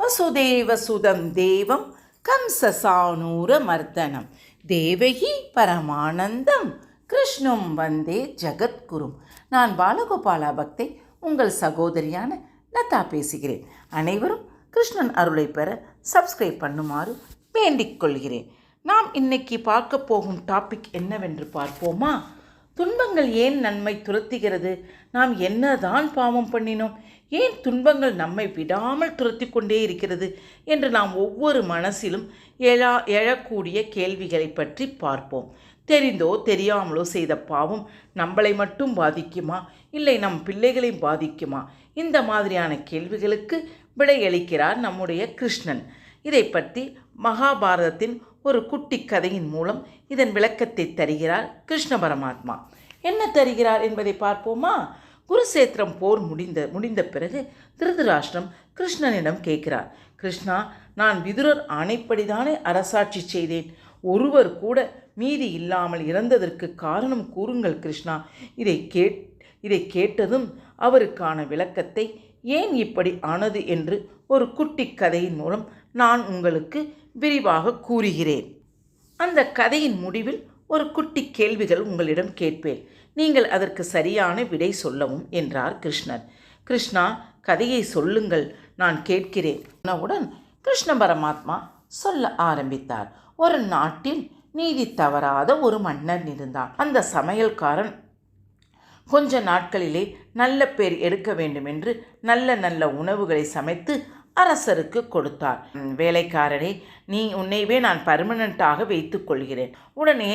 வசுதேவசுதம் தேவம் கம்சசானூரமர்தனம் தேவகி பரமானந்தம் கிருஷ்ணம் வந்தே ஜகத்குரும். நான் பாலகோபாலா பக்தை, உங்கள் சகோதரியான லதா பேசுகிறேன். அனைவரும் கிருஷ்ணன் அருளை பெற சப்ஸ்கிரைப் பண்ணுமாறு வேண்டிக் கொள்கிறேன். நாம் இன்னைக்கு பார்க்க போகும் டாபிக் என்னவென்று பார்ப்போமா? துன்பங்கள் ஏன் நன்மை துரத்துகிறது? நாம் என்னதான் பாவம் பண்ணினோம்? ஏன் துன்பங்கள் நம்மை விடாமல் துரத்தி கொண்டே இருக்கிறது என்று நாம் ஒவ்வொரு மனசிலும் எழக்கூடிய கேள்விகளை பற்றி பார்ப்போம். தெரிந்தோ தெரியாமலோ செய்த பாவம் நம்மளை மட்டும் பாதிக்குமா, இல்லை நம் பிள்ளைகளை பாதிக்குமா? இந்த மாதிரியான கேள்விகளுக்கு விடையளிக்கிறார் நம்முடைய கிருஷ்ணன். இதை பற்றி மகாபாரதத்தின் ஒரு குட்டி கதையின் மூலம் இதன் விளக்கத்தை தருகிறார் கிருஷ்ண பரமாத்மா. என்ன தருகிறார் என்பதை பார்ப்போமா? குருசேத்திரம் போர் முடிந்த பிறகு திருதராஷ்டிரம் கிருஷ்ணனிடம் கேட்கிறார், கிருஷ்ணா, நான் விதுரர் ஆணைப்படிதானே அரசாட்சி செய்தேன். ஒருவர் கூட மீதி இல்லாமல் இறந்ததற்கு காரணம் கூறுங்கள் கிருஷ்ணா. இதை கேட்டதும் அவருக்கான விளக்கத்தை ஏன் இப்படி ஆனது என்று ஒரு குட்டி கதையின் மூலம் நான் உங்களுக்கு விரிவாக கூறுகிறேன். அந்த கதையின் முடிவில் ஒரு குட்டி கேள்விகள் உங்களிடம் கேட்பேன். நீங்கள் அதற்கு சரியான விடை சொல்லவும் என்றார் கிருஷ்ணர். கிருஷ்ணா, கதையை சொல்லுங்கள், நான் கேட்கிறேன். உடனுடன் கிருஷ்ண பரமாத்மா சொல்ல ஆரம்பித்தார். ஒரு நாட்டில் நீதி தவறாத ஒரு மன்னன் இருந்தான். அந்த சமையல்காரன் கொஞ்ச நாட்களிலே நல்ல பேர் எடுக்க வேண்டும் என்று நல்ல உணவுகளை சமைத்து அரசருக்கு கொடுத்தார். வேலைக்காரனே, உன்னைவே நான் பர்மனண்ட்டாக வைத்து கொள்கிறேன். உடனே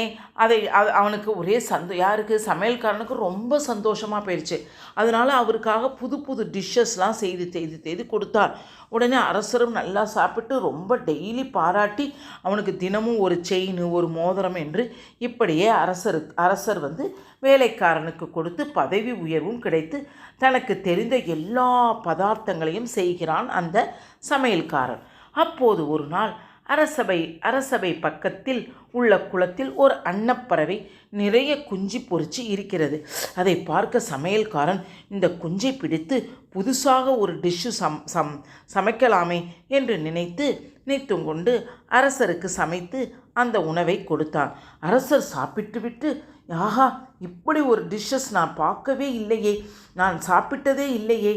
அவனுக்கு ஒரே யாருக்கு? சமையல்காரனுக்கு ரொம்ப சந்தோஷமாக போயிடுச்சு. அதனால் அவருக்காக புது டிஷ்ஷஸ்லாம் செய்து கொடுத்தார். உடனே அரசரும் நல்லா சாப்பிட்டு ரொம்ப டெய்லி பாராட்டி அவனுக்கு தினமும் ஒரு செயின், ஒரு மோதிரம் என்று இப்படியே அரசர் வேலைக்காரனுக்கு கொடுத்து பதவி உயர்வும் கிடைத்து தனக்கு தெரிந்த எல்லா பதார்த்தங்களையும் செய்கிறான் அந்த சமையல்காரன். அப்போது ஒரு நாள் அரசபை பக்கத்தில் உள்ள குளத்தில் ஒரு அன்னப்பறவை நிறைய குஞ்சு பொறிச்சு இருக்கிறது. அதை பார்க்க சமையல்காரன் இந்த குஞ்சை பிடித்து புதுசாக ஒரு டிஷ்ஷு சமைக்கலாமே என்று நினைத்து கொண்டு அரசருக்கு சமைத்து அந்த உணவை கொடுத்தான். அரசர் சாப்பிட்டு விட்டு, ஆஹா, இப்படி ஒரு டிஷ்ஷஸ் நான் பார்க்கவே இல்லையே, நான் சாப்பிட்டதே இல்லையே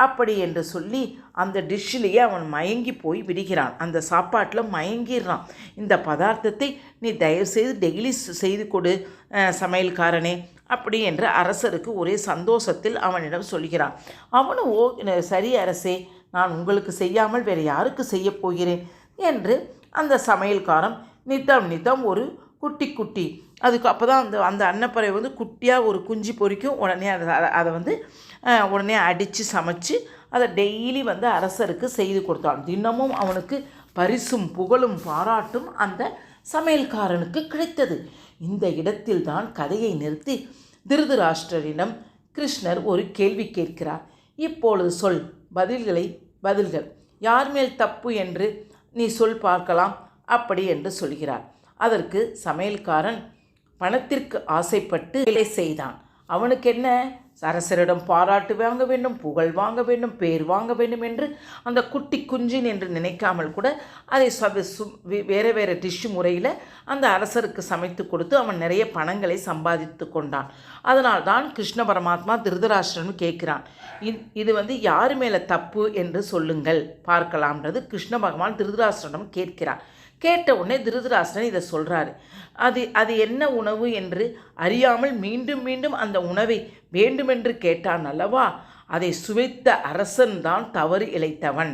அப்படி என்று சொல்லி அந்த டிஷ்ஷிலேயே அவன் மயங்கி போய் விடுகிறான். அந்த சாப்பாட்டில் மயங்கிடுறான். இந்த பதார்த்தத்தை நீ தயவுசெய்து டெய்லி செய்து கொடு சமையல்காரனே அப்படி என்று அரசருக்கு ஒரே சந்தோஷத்தில் அவனிடம் சொல்கிறான். அவனும், ஓ சரி அரசே, நான் உங்களுக்கு செய்யாமல் வேறு யாருக்கு செய்ய போகிறேன் என்று அந்த சமையல்காரன் நித்தம் ஒரு குட்டி அதுக்கு அப்போ தான் அந்த அன்னப்பறவை குட்டியாக ஒரு குஞ்சு பொறிக்கும். உடனே அதை உடனே அடித்து சமைச்சு அதை டெய்லி அரசருக்கு செய்து கொடுத்தான். தினமும் அவனுக்கு பரிசும் புகழும் பாராட்டும் அந்த சமையல்காரனுக்கு கிடைத்தது. இந்த இடத்தில் தான் கதையை நிறுத்தி திருதராஷ்டிரரிடம் கிருஷ்ணர் ஒரு கேள்வி கேட்கிறார். இப்பொழுது சொல், பதில்கள் யார் மேல் தப்பு என்று நீ சொல் பார்க்கலாம் அப்படி என்று சொல்கிறார். அதற்கு சமையல்காரன் பணத்திற்கு ஆசைப்பட்டு வேலை செய்தான். அவனுக்கு என்ன, அரசரிடம் பாராட்டு வாங்க வேண்டும், புகழ் வாங்க வேண்டும், பேர் வாங்க வேண்டும் என்று அந்த குட்டி குஞ்சின் என்று நினைக்காமல் கூட அதை வேறு டிஷ்ஷு முறையில் அந்த அரசருக்கு சமைத்து கொடுத்து அவன் நிறைய பணங்களை சம்பாதித்து கொண்டான். அதனால் தான் கிருஷ்ண பரமாத்மா திருதராஷ்டிரன் கேட்கிறான், இது யார் மேலே தப்பு என்று சொல்லுங்கள் பார்க்கலாம்ன்றது கிருஷ்ண பகவான் திருதராஷ்டிரனிடம் கேட்கிறான். கேட்ட உடனே திருதராஷ்டிரன் இதை சொல்கிறாரு. அது என்ன உணவு என்று அறியாமல் மீண்டும் அந்த உணவை வேண்டுமென்று கேட்டான் அல்லவா, அதை சுவைத்த அரசன்தான் தவறு இழைத்தவன்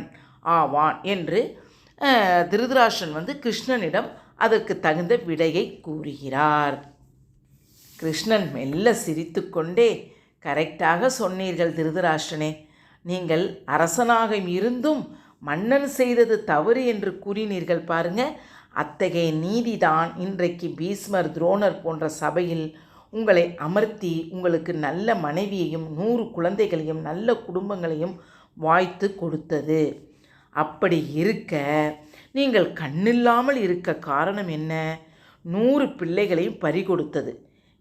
ஆவான் என்று திருதராஷ்டிரன் கிருஷ்ணனிடம் அதற்கு தகுந்த விடையை கூறுகிறார். கிருஷ்ணன் மெல்ல சிரித்து கொண்டே, கரெக்டாக சொன்னீர்கள் திருதராஷ்டிரனே, நீங்கள் அரசனாக இருந்தும் மன்னன் செய்தது தவறு என்று கூறினீர்கள் பாருங்க. அத்தகைய நீதிதான் இன்றைக்கு பீஷ்மர், துரோணர் போன்ற சபையில் உங்களை அமர்த்தி உங்களுக்கு நல்ல மனைவியையும் 100 குழந்தைகளையும் நல்ல குடும்பங்களையும் வாய்த்து கொடுத்தது. அப்படி இருக்க நீங்கள் கண்ணில்லாமல் இருக்க காரணம் என்ன? 100 பிள்ளைகளையும் பறிகொடுத்தது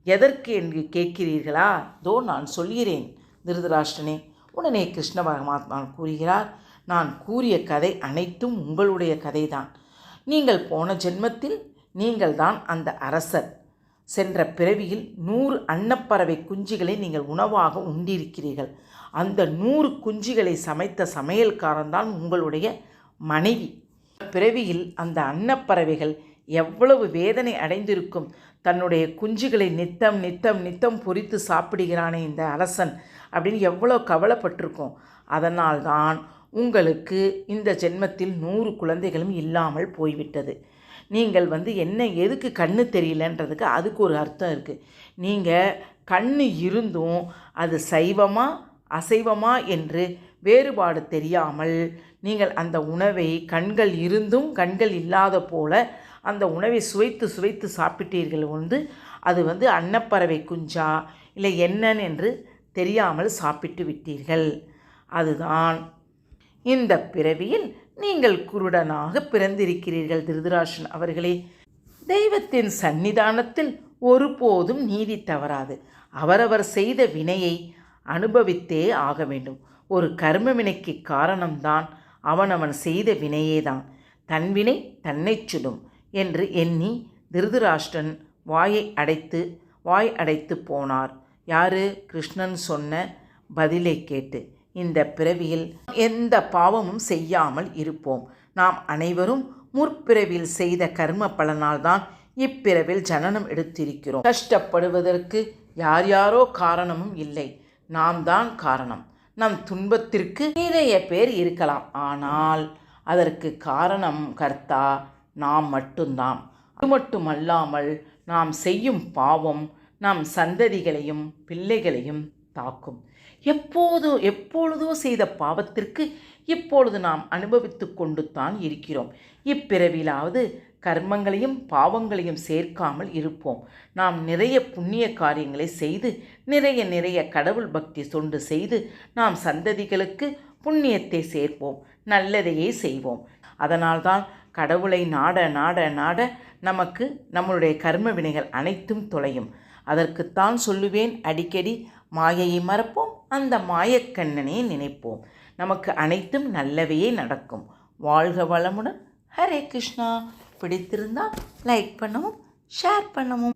எதற்கு என்று கேட்கிறீர்களா? இதோ நான் சொல்கிறேன் திருதராஷ்டிரனே. உடனே கிருஷ்ண பரமாத்மா கூறுகிறார், நான் கூறிய கதை அனைத்தும் உங்களுடைய கதைதான். நீங்கள் போன ஜென்மத்தில் நீங்கள்தான் அந்த அரசர். சென்ற பிறவியில் 100 அன்னப்பறவை குஞ்சுகளை நீங்கள் உணவாக உண்டிருக்கிறீர்கள். அந்த 100 குஞ்சுகளை சமைத்த சமையல்காரன்தான் உங்களுடைய மனைவி. பிறவியில் அந்த அன்னப்பறவைகள் எவ்வளவு வேதனை அடைந்திருக்கும். தன்னுடைய குஞ்சுகளை நித்தம் நித்தம் நித்தம் பொரித்து சாப்பிடுகிறானே இந்த அரசன் அப்படின்னு எவ்வளோ கவலைப்பட்டிருக்கும். அதனால்தான் உங்களுக்கு இந்த ஜென்மத்தில் 100 குழந்தைகளும் இல்லாமல் போய்விட்டது. நீங்கள் என்ன எதுக்கு கண்ணு தெரியலன்றதுக்கு அதுக்கு ஒரு அர்த்தம் இருக்குது. நீங்கள் கண்ணு இருந்தும் அது சைவமா அசைவமா என்று வேறுபாடு தெரியாமல் நீங்கள் அந்த உணவை கண்கள் இருந்தும் கண்கள் இல்லாத போல அந்த உணவை சுவைத்து சுவைத்து சாப்பிட்டீர்கள். அது அன்னப்பறவை குஞ்சா இல்லை என்னன்னு என்று தெரியாமல் சாப்பிட்டு விட்டீர்கள். அதுதான் இந்த பிறவியில் நீங்கள் குருடனாக பிறந்திருக்கிறீர்கள். திருதராஷ்டிரன் அவர்களே, தெய்வத்தின் சந்நிதானத்தில் ஒருபோதும் நீதி தவறாது. அவரவர் செய்த வினையை அனுபவித்தே ஆக வேண்டும். ஒரு கர்ம வினைக்கு காரணம்தான் அவனவன் செய்த வினையேதான். தன்வினை தன்னை சுடும் என்று எண்ணி திருதராஷ்டிரன் வாய் அடைத்து போனார். யாரு? கிருஷ்ணன் சொன்ன பதிலை கேட்டு. இந்த பிறவியில் எந்த பாவமும் செய்யாமல் இருப்போம். நாம் அனைவரும் முற்பிறவியில் செய்த கர்ம பலனால்தான் இப்பிறவில் ஜனனம் எடுத்திருக்கிறோம். கஷ்டப்படுவதற்கு யாரோ காரணமும் இல்லை, நாம் தான் காரணம். நம் துன்பத்திற்கு நிறைய பேர் இருக்கலாம், ஆனால் அதற்கு காரணம் கர்த்தா நாம் மட்டும்தான். அது மட்டுமல்லாமல் நாம் செய்யும் பாவம் நம் சந்ததிகளையும் பிள்ளைகளையும் தாக்கும். எப்பொழுதோ செய்த பாவத்திற்கு இப்பொழுது நாம் அனுபவித்து கொண்டு தான் இருக்கிறோம். இப்பிறவிலாவது கர்மங்களையும் பாவங்களையும் சேர்க்காமல் இருப்போம். நாம் நிறைய புண்ணிய காரியங்களை செய்து நிறைய கடவுள் பக்தி தொண்டு செய்து நாம் சந்ததிகளுக்கு புண்ணியத்தை சேர்ப்போம், நல்லதையே செய்வோம். அதனால்தான் கடவுளை நாட நாட நாட நமக்கு நம்மளுடைய கர்ம வினைகள் அனைத்தும் தொலையும். அதற்குத்தான் சொல்லுவேன் அடிக்கடி, மாயையை மறப்போம், அந்த மாயக்கண்ணனை நினைப்போம், நமக்கு அனைத்தும் நல்லவையே நடக்கும். வாழ்க வளமுடன். ஹரே கிருஷ்ணா. பிடித்திருந்தால் லைக் பண்ணவும் ஷேர் பண்ணவும்.